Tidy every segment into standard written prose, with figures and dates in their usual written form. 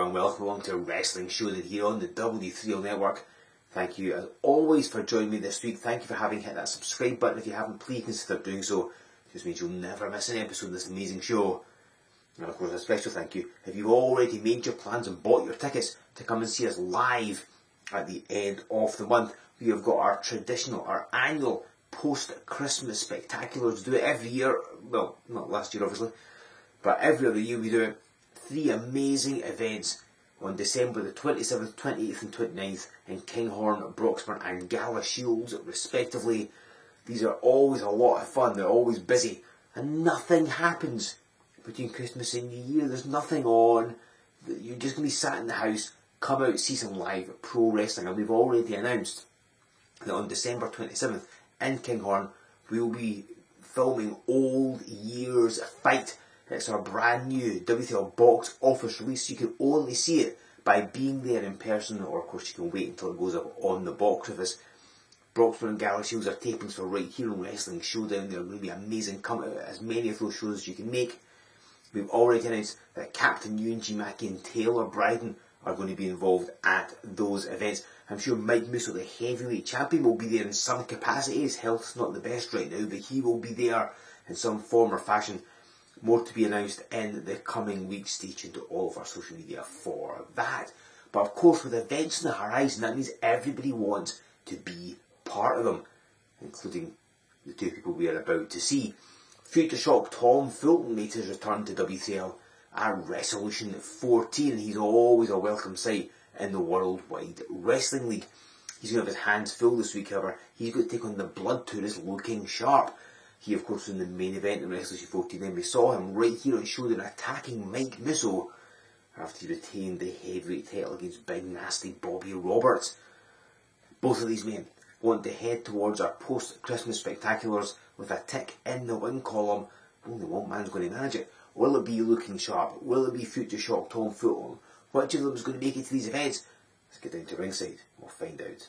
and welcome along to Wrestling Showdown here on the W3L network. Thank you as always for joining me this week. Thank you for having hit that subscribe button. If you haven't, please consider doing so. It just means you'll never miss an episode of this amazing show. And of course a special thank you if you've already made your plans and bought your tickets to come and see us live at the end of the month. We have got our traditional, our annual post-Christmas spectaculars. We do it every year. Well, not last year obviously, but every other year we do it. 3 amazing events on December the 27th, 28th and 29th in Kinghorn, Broxburn and Galashiels respectively. These are always a lot of fun, they're always busy, and nothing happens between Christmas and New Year. There's nothing on. You're just going to be sat in the house, come out, see some live pro wrestling, and we've already announced that on December 27th in Kinghorn we will be filming Old Year's Fight. It's our brand new W3L box office release. You can only see it by being there in person, or of course you can wait until it goes up on the box office. Broxburn and Galashiels are tapings for right here on Wrestling Showdown. They're going to be amazing. Come out as many of those shows as you can make. We've already announced that Captain UNG Mackey and Taylor Bryden are going to be involved at those events. I'm sure Mike Musso, the heavyweight champion, will be there in some capacity. His health's not the best right now, but he will be there in some form or fashion. More to be announced in the coming weeks. Stay tuned to all of our social media for that. But of course, with events on the horizon, that means everybody wants to be part of them, including the 2 people we are about to see. Future Shock Tom Fulton made his return to W3L at Resolution 14. He's always a welcome sight in the Worldwide Wrestling League. He's going to have his hands full this week, however. He's going to take on the Blood Tourist Looking Sharp. He, of course, was in the main event in Resolution 14. Then we saw him right here on Showdown attacking Mike Musso after he retained the heavyweight title against Big Nasty Bobby Roberts. Both of these men want to head towards our post-Christmas spectaculars with a tick in the win column. Only one man's going to manage it. Will it be Looking Sharp? Will it be Future Shock Tom Fulton? Which of them is going to make it to these events? Let's get down to ringside. We'll find out.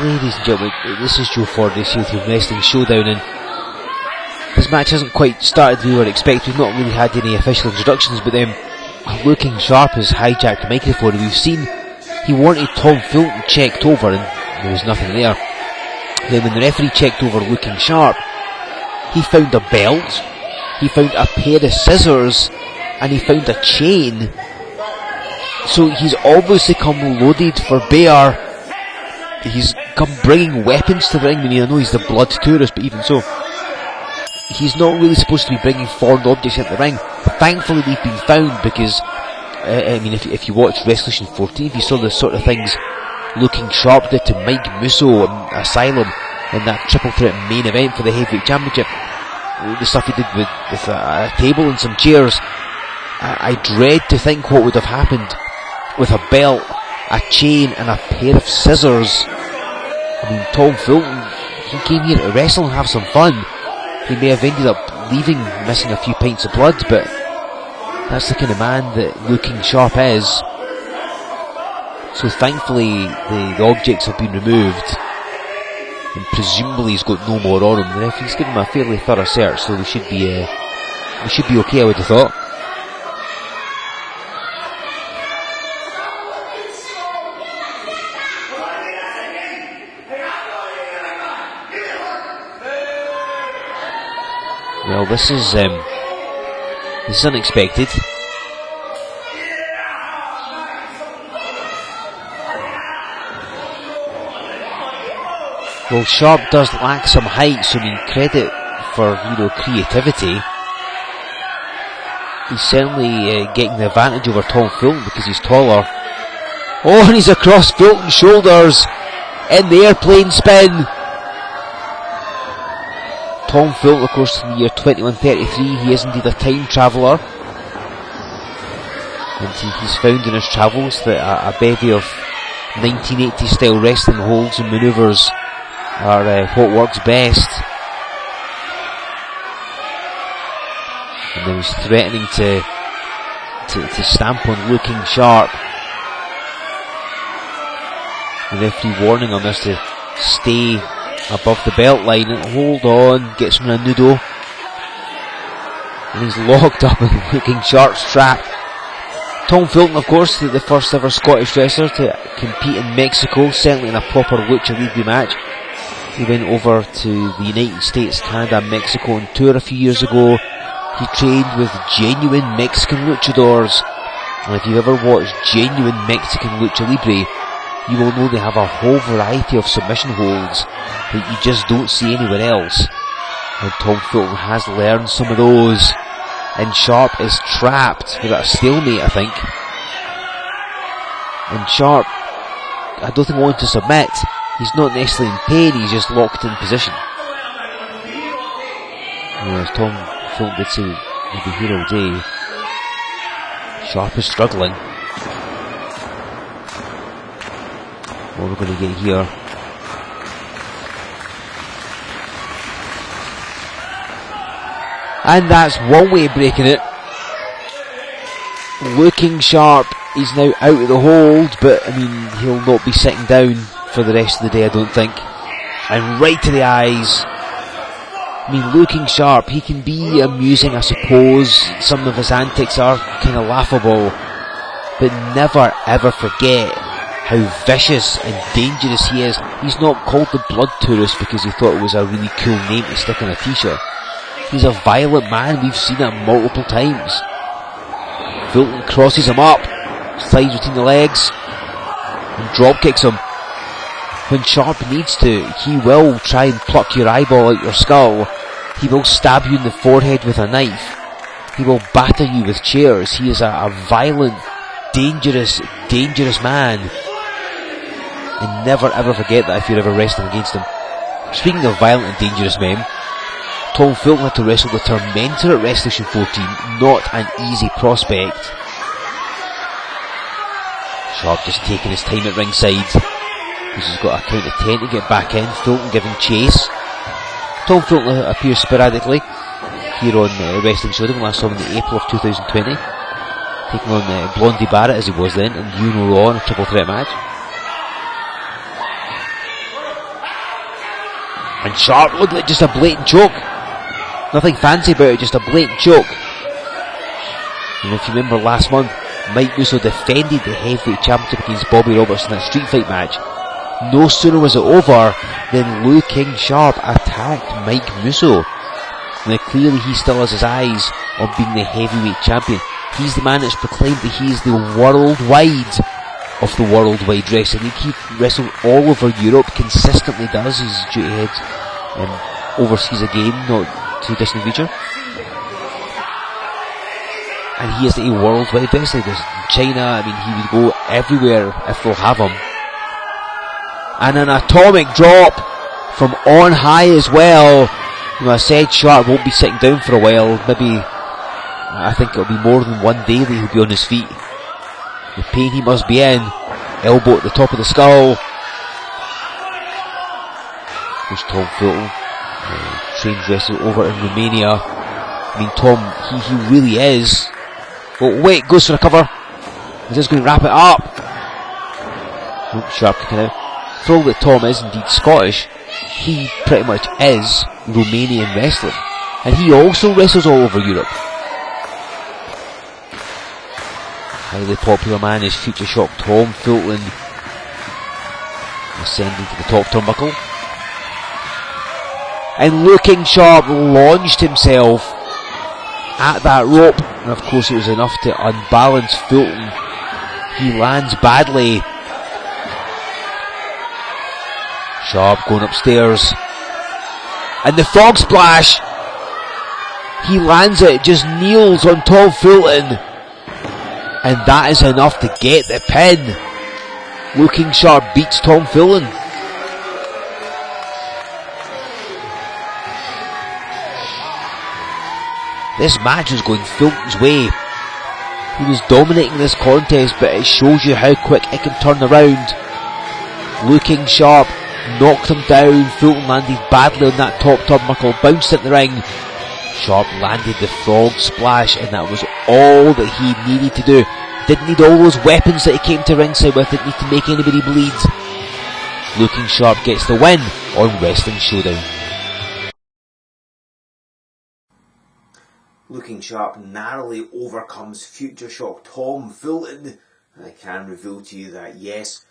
Ladies and gentlemen, this is Joe Ford, this is Wrestling Showdown, and this match hasn't quite started the way we were expecting. We've not really had any official introductions, but Looking Sharp has hijacked the microphone, and we've seen he wanted Tom Fulton checked over, and there was nothing there. Then when the referee checked over Looking Sharp, he found a belt, he found a pair of scissors, and he found a chain. So he's obviously come loaded for bear. He's come bringing weapons to the ring. I mean, I know he's the blood tourist, but even so, he's not really supposed to be bringing foreign objects into the ring. Thankfully, they've been found because, I mean, if you watch Resolution 14, if you saw the sort of things Looking Sharp did to Mike Musso and Asylum in that triple threat main event for the heavyweight championship, the stuff he did with a table and some chairs, I dread to think what would have happened with a belt, a chain and a pair of scissors. I mean, Tom Fulton, he came here to wrestle and have some fun. He may have ended up leaving missing a few pints of blood, but that's the kind of man that Looking Sharp is. So thankfully the objects have been removed, and presumably he's got no more on him. The referee's given him a fairly thorough search, so we should be okay, I would have thought. Well, this is unexpected. Well, Sharp does lack some height, so I mean, credit for, creativity. He's certainly getting the advantage over Tom Fulton because he's taller. Oh, and he's across Fulton's shoulders in the airplane spin. Tom Fulton, of course, in the year 2133, he is indeed a time traveller. And he's found in his travels that a bevy of 1980 style wrestling holds and manoeuvres are what works best. And then he's threatening to stamp on Looking Sharp. The referee warning on this to stay above the belt line, and hold on, gets him in a noodle, and he's locked up in Looking Sharp's trap. Tom Fulton, of course, the first ever Scottish wrestler to compete in Mexico, certainly in a proper lucha libre match. He went over to the United States, Canada, Mexico on tour a few years ago. He trained with genuine Mexican luchadors, and if you've ever watched genuine Mexican lucha libre, you will know they have a whole variety of submission holds that you just don't see anywhere else. And Tom Fulton has learned some of those. And Sharp is trapped. We've got a stalemate, I think. And Sharp, I don't think wants to submit. He's not necessarily in pain, he's just locked in position. As Tom Fulton did say, he'll be here all day. Sharp is struggling. What we're going to get here. And that's one way of breaking it. Looking Sharp is now out of the hold, but I mean, he'll not be sitting down for the rest of the day, I don't think. and right to the eyes. I mean, Looking Sharp, he can be amusing, I suppose. Some of his antics are kind of laughable, but never ever forget how vicious and dangerous he is. He's not called the Blood Tourist because he thought it was a really cool name to stick on a t-shirt. He's a violent man, we've seen it multiple times. Fulton crosses him up, slides between the legs, and drop kicks him. When Sharp needs to, he will try and pluck your eyeball out your skull. He will stab you in the forehead with a knife. He will batter you with chairs. He is a violent, dangerous man. And never ever forget that if you're ever wrestling against him. Speaking of violent and dangerous men, Tom Fulton had to wrestle the Tormentor at Wrestling 14, not an easy prospect. Sharp just taking his time at ringside, because he's got a count of 10 to get back in. Fulton giving chase. Tom Fulton appears sporadically here on Wrestling Showdown. Last saw him in April of 2020, taking on Blondie Barrett as he was then, and Uno Raw in a triple threat match. And Sharp looked like just a blatant choke. Nothing fancy about it, just a blatant choke. And if you remember last month, Mike Musso defended the heavyweight championship against Bobby Roberts in that street fight match. No sooner was it over than Looking Sharp attacked Mike Musso. Now clearly he still has his eyes on being the heavyweight champion. He's the man that's proclaimed that he is the worldwide of the worldwide wrestling. He wrestled all over Europe, consistently does. He's due to head overseas again, not too distant future. And he is a worldwide wrestler. There's China, I mean, he would go everywhere if they'll have him. And an atomic drop from on high as well. You know, I said Sharp won't be sitting down for a while. Maybe, I think it'll be more than one day that he'll be on his feet. The pain he must be in. Elbow at the top of the skull. There's Tom Fulton, trained wrestler over in Romania. I mean, Tom, he really is. Oh wait, goes for a cover. He's just going to wrap it up. Oh, Sharp kicking out. For all that Tom is indeed Scottish, he pretty much is Romanian wrestling. And he also wrestles all over Europe. Highly popular man is Future Shock Tom Fulton, ascending to the top turnbuckle. And Looking Sharp launched himself at that rope, and of course it was enough to unbalance Fulton. He lands badly. Sharp going upstairs, and the frog splash. He lands it, just kneels on Tom Fulton, and that is enough to get the pin. Looking Sharp beats Tom Fulton. This match was going Fulton's way. He was dominating this contest, but it shows you how quick it can turn around. Looking Sharp knocked him down. Fulton landed badly on that top turnbuckle, bounced at the ring. Sharp landed the frog splash, and that was all that he needed to do. Didn't need all those weapons that he came to ringside with. Didn't need to make anybody bleed. Looking Sharp gets the win on Wrestling Showdown. Looking Sharp narrowly overcomes Future Shock Tom Fulton, and I can reveal to you that yes,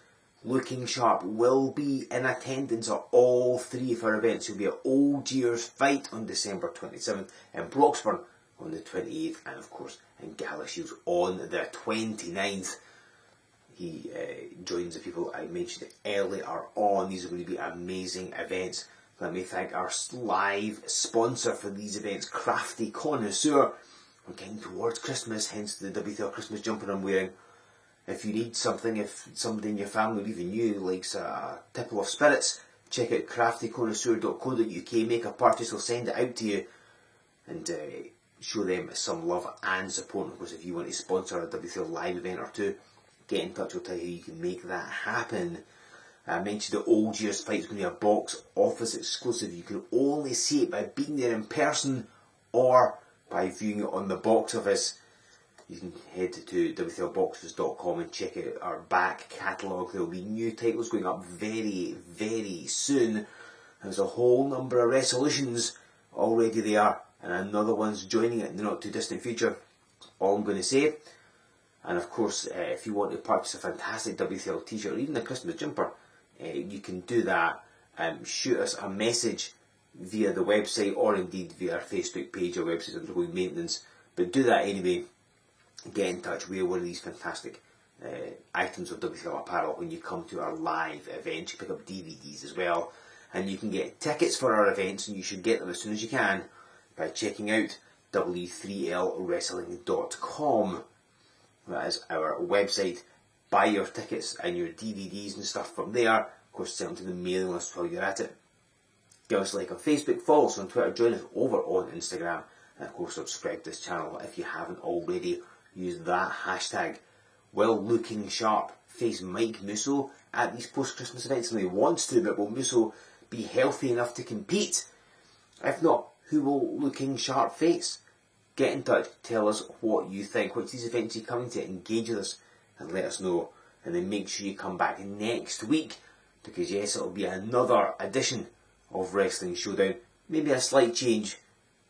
Looking Sharp will be in attendance at all three of our events. He'll be at Old Year's Fight on December 27th, in Broxburn on the 28th, and of course in Galashiels on the 29th. He joins the people I mentioned earlier on. These are going to be amazing events. Let me thank our live sponsor for these events, Crafty Connoisseur. We're getting towards Christmas, hence the W3L Christmas jumper I'm wearing. If you need something, if somebody in your family or even you likes a tipple of spirits, check out craftyconnoisseur.co.uk, make a purchase, they'll send it out to you and show them some love and support. Of course, if you want to sponsor a W3L Live event or two, get in touch, we'll tell you how you can make that happen. I mentioned the Old Year's Fight is going to be a box office exclusive. You can only see it by being there in person or by viewing it on the box office. You can head to w3lboxoffice.com and check out our back catalogue. There will be new titles going up very, very soon. There's a whole number of resolutions already there, and another one's joining it in the not too distant future. All I'm going to say. And of course, if you want to purchase a fantastic W3L t-shirt or even a Christmas jumper, you can do that. Shoot us a message via the website, or indeed via our Facebook page or website undergoing maintenance. But do that anyway. Get in touch. Wear one of these fantastic items of W3L apparel when you come to our live events. You pick up DVDs as well. And you can get tickets for our events, and you should get them as soon as you can by checking out W3LWrestling.com. That is our website. Buy your tickets and your DVDs and stuff from there. Of course, send them to the mailing list while you're at it. Give us a like on Facebook, follow us on Twitter, join us over on Instagram, and of course subscribe to this channel if you haven't already. Use that hashtag. Well looking sharp face Mike Musso at these post-Christmas events, and he wants to, but will Musso be healthy enough to compete? If not, who will looking sharp face? Get in touch, tell us what you think, which these events you're coming to, engage with us and let us know. And then make sure you come back next week, because yes, it'll be another edition of Wrestling Showdown. Maybe a slight change,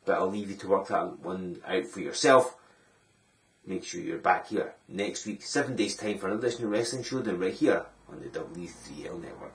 but I'll leave you to work that one out for yourself. Make sure you're back here next week, 7 days time, for an additional Wrestling Showdown right here on the W3L Network.